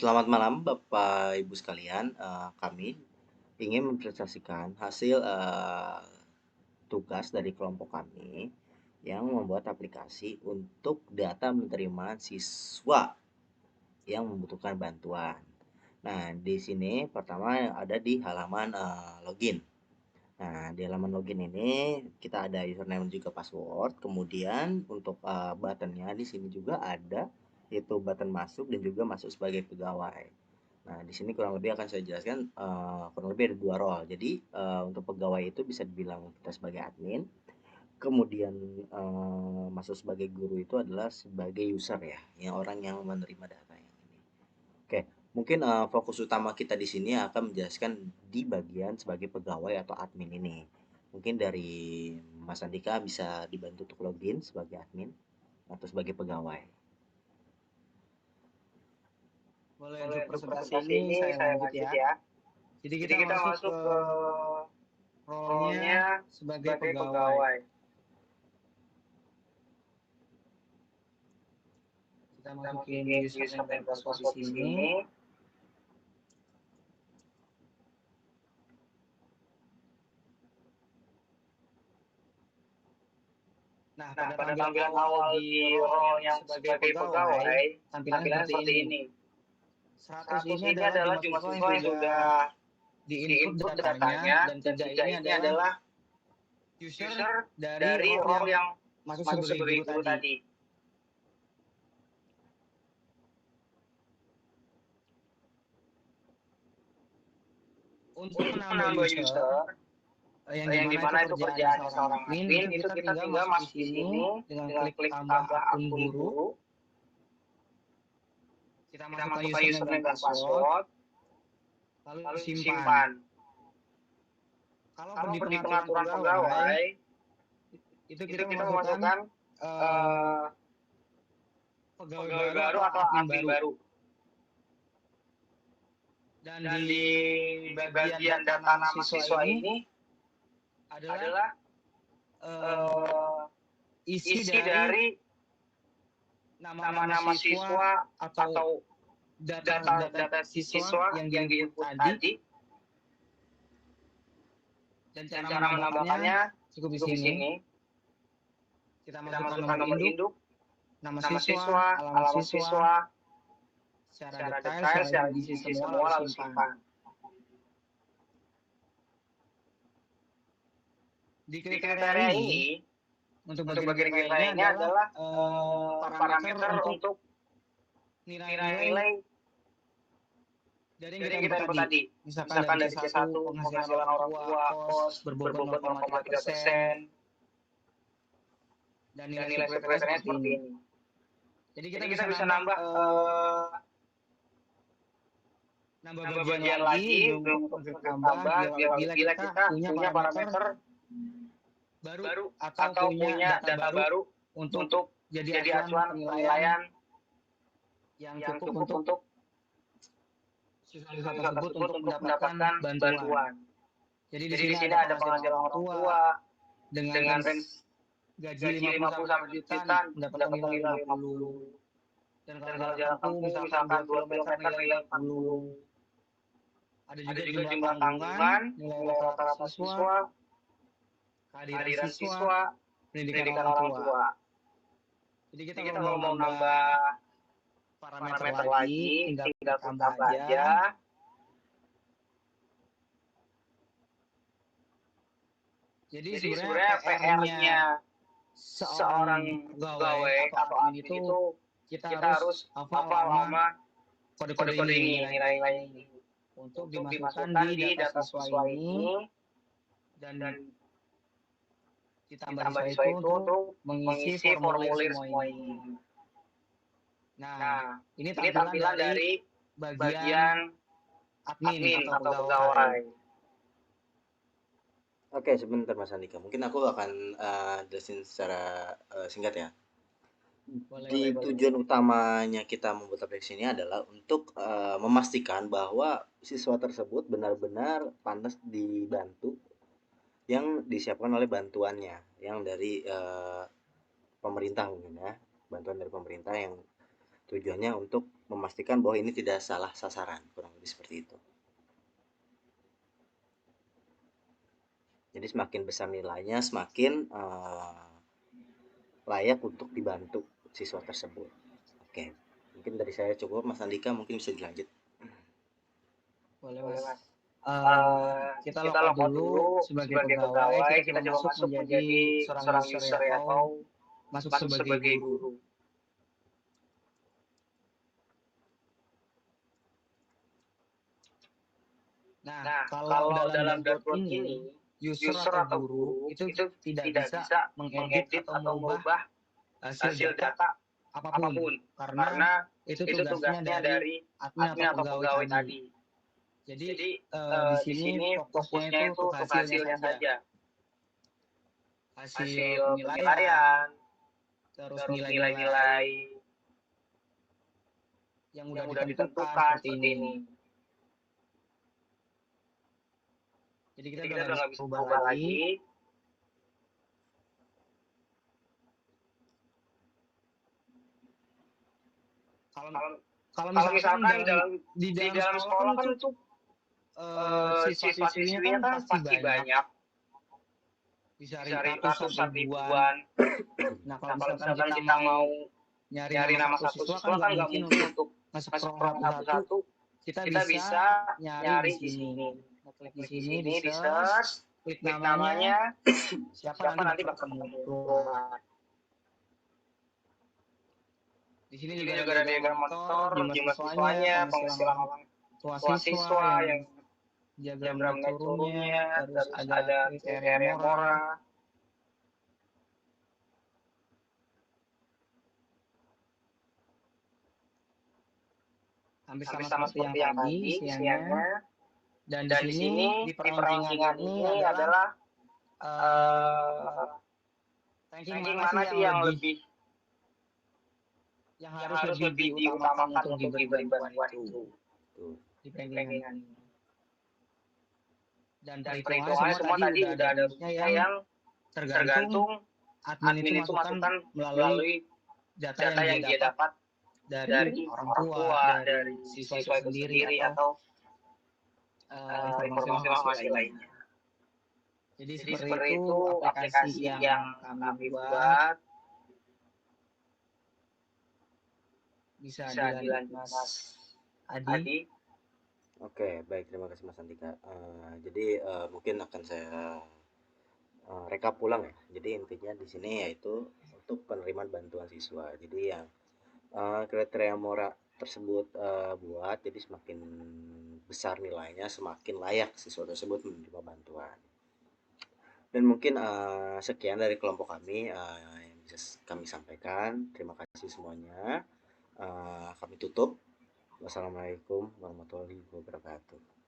Selamat malam Bapak Ibu sekalian, kami ingin mempresentasikan hasil, tugas dari kelompok kami yang membuat aplikasi untuk data penerimaan siswa yang membutuhkan bantuan. Nah, di sini pertama ada di halaman, login. Nah, di halaman login ini kita ada username dan juga password, kemudian untuk, button-nya di sini juga ada, yaitu button masuk dan juga masuk sebagai pegawai. Nah, di sini kurang lebih akan saya jelaskan, kurang lebih ada 2 role. Jadi, untuk pegawai itu bisa dibilang kita sebagai admin, kemudian, masuk sebagai guru itu adalah sebagai user ya, yang orang yang menerima data yang ini. Oke, mungkin, fokus utama kita di sini akan menjelaskan di bagian sebagai pegawai atau admin ini. Mungkin dari Mas Andika bisa dibantu untuk login sebagai admin atau sebagai pegawai. Boleh, Boleh, untuk untuk presentasi presentasi ini ini saya saya lanjut lanjut ya. ya. Jadi Jadi kita kita masuk masuk ke ke role-nya role-nya sebagai sebagai pegawai. pegawai. Kita Kita masukin masukin username dan username dan password di password di sini. sini. Nah, Nah, pada pada tampilan tampilan awal awal di di role role yang yang sebagai sebagai pegawai, pegawai, tampilannya tampilannya seperti seperti ini. ini. 100 100 ini ini adalah adalah jumlah jumlah siswa yang siswa yang sudah sudah di-input di-input datanya, datanya, dan dan 3 3 ini ini adalah adalah user user dari dari role yang role yang masuk masuk sebagai sebagai guru guru tadi. tadi. Untuk Untuk menambah menambah user, user, yang yang dimana itu dimana itu kerjaannya kerjaannya seorang seorang admin, admin, itu itu kita kita tinggal tinggal masuk di masuk di sini sini dengan dengan klik klik tambah tambah akun akun guru. guru. Kita Kita masukkan masukkan username dan username dan password, password, lalu lalu simpan. simpan. Kalau Kalau di di pengaturan pengaturan pegawai, pegawai, itu itu kita kita memasukkan memasukkan eh, eh, pegawai pegawai baru baru atau atau admin admin baru. baru. Dan Dan di di bagian bagian data data nama nama siswa siswa ini ini adalah adalah eh, eh, isi isi dari dari nama-nama nama-nama siswa siswa atau atau data data siswa siswa yang yang diinput diinput tadi, tadi, dan dan cara cara menambahkannya menambahkannya cukup di cukup di sini. sini. Kita Kita masukkan masukkan nomor nomor induk, induk, nama nama siswa, siswa, alamat alamat siswa, siswa, secara secara detail, detail, secara secara diisi diisi semua, semua, lalu lalu simpan. simpan. Di Di kriteria kriteria ini, ini, untuk untuk bagian bagian kriteria ini kriteria ini adalah adalah parameter parameter untuk untuk nilai-nilai nilai-nilai dari yang dari kita yang kita input input tadi. tadi. Misalkan Misalkan dari dari C1 C1 penghasilan penghasilan orang orang tua, tua, kos kos berbobot berbobot 0,3%, 0,3%, dan dan nilai nilai subkriteria subkriteria seperti seperti ini. ini. Jadi kita Jadi kita bisa bisa nambah nambah nambah nambah bagian bagian lagi lagi belum untuk belum untuk klik klik tambah tambah bila bila kita kita punya punya parameter parameter baru baru atau atau punya punya data data baru baru untuk untuk jadi jadi acuan acuan penilaian penilaian yang yang cukup cukup untuk untuk siswa-siswa siswa tersebut tersebut untuk untuk mendapatkan mendapatkan bantuan. bantuan. Jadi di Jadi sini di sini ada ada penghasilan penghasilan orang orang tua tua dengan dengan range range gaji gaji 50 50 sampai sampai 1 1 juta juta mendapatkan mendapatkan nilai nilai 50. 50. Dan Dan kalau kalau jarak jarak tempuh tempuh misalkan misalkan 2 2 kilometer kilometer nilai nilai 40. 40. Ada Ada juga juga jumlah jumlah tanggungan, tanggungan, nilai nilai rata-rata rata-rata siswa, siswa, kehadiran kehadiran siswa, siswa, pendidikan pendidikan orang orang tua. tua. Jadi kita Jadi kalau kita mau kalau mau nambah nambah parameter parameter lagi, lagi, tinggal tinggal klik klik tambah tambah aja. aja. Jadi Jadi sebenarnya sebenarnya PR-nya PR-nya seorang seorang pegawai pegawai atau atau admin admin itu itu kita kita harus harus hafal hafal sama sama kode-kode kode-kode ini, ini, nilai-nilai nilai-nilai ini, ini untuk untuk dimasukkan dimasukkan di di data data siswa siswa ini ini dan dan ditambah ditambah siswa siswa itu itu untuk untuk mengisi mengisi formulir formulir semua semua ini. ini. Nah, Nah, ini ini tampilan tampilan dari dari bagian bagian admin admin atau atau pegawai. pegawai. Oke, sebentar Mas Andika. Mungkin aku akan jelasin secara singkat ya. Boleh, Di boleh. tujuan utamanya kita membuat aplikasi ini adalah untuk memastikan bahwa siswa tersebut benar-benar pantas dibantu yang disiapkan oleh bantuannya, yang dari pemerintah mungkin ya, bantuan dari pemerintah yang tujuannya untuk memastikan bahwa ini tidak salah sasaran, kurang lebih seperti itu. Jadi semakin besar nilainya, semakin layak untuk dibantu siswa tersebut. Oke, mungkin dari saya cukup. Mas Andika mungkin bisa dilanjut. Boleh, Boleh, Mas. Mas. Kita Kita log out log out dulu dulu sebagai sebagai pegawai, pegawai, kita kita coba coba masuk masuk menjadi menjadi seorang seorang user user ya, ya, atau atau masuk masuk sebagai sebagai guru. guru. Nah, Nah, kalau dalam dalam dashboard dashboard ini, ini, user user atau atau guru guru itu itu tidak tidak bisa bisa mengedit mengedit atau atau mengubah mengubah hasil hasil data data apapun, apapun, karena karena itu itu tugasnya tugasnya dari dari admin atau admin atau pegawai pegawai tadi. tadi. Jadi Jadi di di sini sini fokusnya fokusnya itu itu untuk untuk hasilnya hasilnya saja, saja, hasil hasil penilaian, penilaian, terus terus nilai-nilai nilai-nilai yang yang udah udah ditentukan ditentukan seperti seperti ini. ini. Jadi kita Jadi udah kita nggak udah bisa nggak bisa berubah berubah lagi. lagi. Kalau misalkan di di dalam dalam sekolah kan sekolah kan itu itu siswa-siswinya kan siswa-siswinya kan pasti banyak, bisa bisa ratusan ratusan ribuan. ribuan. Nah, Nah, kalau kalau misalkan misalkan kita mau nyari nyari nama nama satu satu siswa siswa kan kan nggak nggak mungkin mungkin untuk untuk masuk masuk ruang ruang satu-satu. satu-satu. Kita Kita bisa bisa nyari di di sini. sini. Kita klik di Klik di sini, sini, di di search, search, klik klik namanya, namanya, siapa siapa nanti nanti bakal bakal ketemu ketemu keluar. keluar. Di sini Di juga sini ada juga ada diagram diagram monitor, monitor, jumlah jumlah siswanya, siswanya, penghasilan penghasilan orang orang tua tua siswa, siswa, yang yang diagram diagram naik naik turunnya, turunnya, terus terus ada ada kriteria kriteria mora. mora. Hampir Hampir sama sama seperti yang seperti yang tadi tadi isiannya. isiannya. Dan Dan di di sini sini di di perancingan perancingan ini ini adalah adalah eh, ranking ranking mana sih mana sih yang yang yang harus harus lebih lebih diutamakan diutamakan untuk untuk diberi diberi bantuan bantuan itu itu di di rankingan rankingan. ini. Dan Dan perhitungannya perhitungannya semua semua tadi tadi udah ada udah ada rumusnya rumusnya yang yang tergantung tergantung admin itu admin itu masukkan masukkan melalui melalui data data yang yang dia dia dapat dapat dari dari orang orang tua, tua, dari dari siswa itu siswa itu sendiri, sendiri, atau atau informasi-informasi informasi-informasi lainnya. lainnya. Jadi Jadi seperti seperti itu itu aplikasi aplikasi yang yang kami kami buat. buat. Bisa Bisa dilanjut dilanjut Mas Mas Adi. Adi. Oke, baik, terima kasih Mas Andika. Jadi mungkin akan saya rekap ulang ya. Jadi intinya di sini yaitu untuk penerimaan bantuan siswa. Jadi yang kriteria mora tersebut buat, jadi semakin besar nilainya, semakin layak siswa tersebut menerima bantuan. Dan mungkin sekian dari kelompok kami yang bisa kami sampaikan. Terima kasih semuanya. Kami tutup. Wassalamualaikum warahmatullahi wabarakatuh.